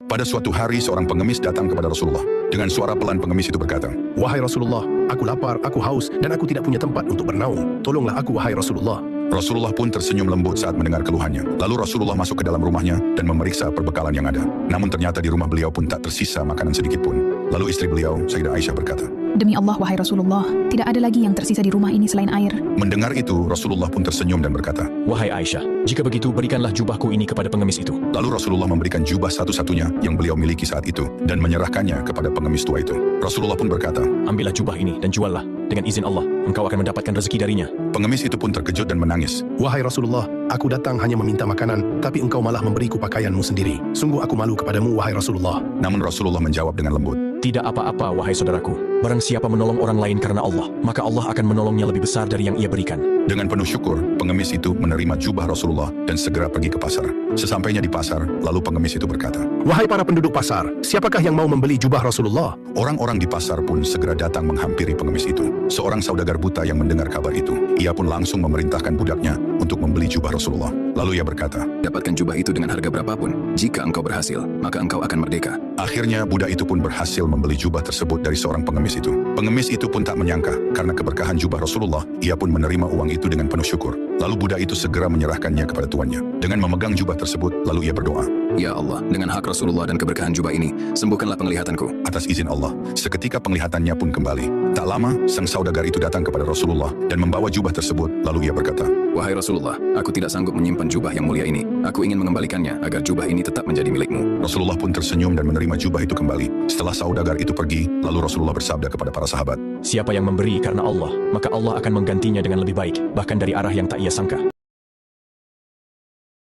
Pada suatu hari seorang pengemis datang kepada Rasulullah. Dengan suara pelan pengemis itu berkata, "Wahai Rasulullah, aku lapar, aku haus, dan aku tidak punya tempat untuk bernaung. Tolonglah aku, wahai Rasulullah." Rasulullah pun tersenyum lembut saat mendengar keluhannya. Lalu Rasulullah masuk ke dalam rumahnya dan memeriksa perbekalan yang ada. Namun ternyata di rumah beliau pun tak tersisa makanan sedikit pun. Lalu istri beliau, Sayyidah Aisyah berkata, "Demi Allah, wahai Rasulullah, tidak ada lagi yang tersisa di rumah ini selain air." Mendengar itu, Rasulullah pun tersenyum dan berkata, Wahai Aisyah, jika begitu berikanlah jubahku ini kepada pengemis itu. Lalu Rasulullah memberikan jubah satu-satunya yang beliau miliki saat itu dan menyerahkannya kepada pengemis tua itu. Rasulullah pun berkata, Ambillah jubah ini dan juallah. Dengan izin Allah, engkau akan mendapatkan rezeki darinya. pengemis itu pun terkejut dan menangis. "Wahai Rasulullah, aku datang hanya meminta makanan, tapi engkau malah memberiku pakaianmu sendiri. Sungguh aku malu kepadamu, wahai Rasulullah." Namun Rasulullah menjawab dengan lembut, Tidak apa-apa, wahai saudaraku. Barang siapa menolong orang lain karena Allah, maka Allah akan menolongnya lebih besar dari yang ia berikan. Dengan penuh syukur, pengemis itu menerima jubah Rasulullah dan segera pergi ke pasar. Sesampainya di pasar, lalu pengemis itu berkata, "Wahai para penduduk pasar, siapakah yang mau membeli jubah Rasulullah?" Orang-orang di pasar pun segera datang menghampiri pengemis itu. Seorang saudagar buta yang mendengar kabar itu, ia pun langsung memerintahkan budaknya untuk membeli jubah Rasulullah. Lalu ia berkata, Dapatkan jubah itu dengan harga berapapun. Jika engkau berhasil, maka engkau akan merdeka. akhirnya budak itu pun berhasil membeli jubah tersebut dari seorang pengemis itu. Pengemis itu pun tak menyangka, karena keberkahan jubah Rasulullah, ia pun menerima uang itu dengan penuh syukur. Lalu budak itu segera menyerahkannya kepada tuannya. Dengan memegang jubah tersebut, lalu ia berdoa, Ya Allah, dengan hak Rasulullah dan keberkahan jubah ini, sembuhkanlah penglihatanku. atas izin Allah, seketika penglihatannya pun kembali. Tak lama, sang saudagar itu datang kepada Rasulullah dan membawa jubah tersebut, lalu ia berkata, Wahai Rasulullah, aku tidak sanggup menyimpan jubah yang mulia ini. Aku ingin mengembalikannya agar jubah ini tetap menjadi milikmu. Rasulullah pun tersenyum dan menerima jubah itu kembali. Setelah saudagar itu pergi, lalu Rasulullah bersabda kepada para sahabat, Siapa yang memberi karena Allah, maka Allah akan menggantinya dengan lebih baik, bahkan dari arah yang tak ia sangka.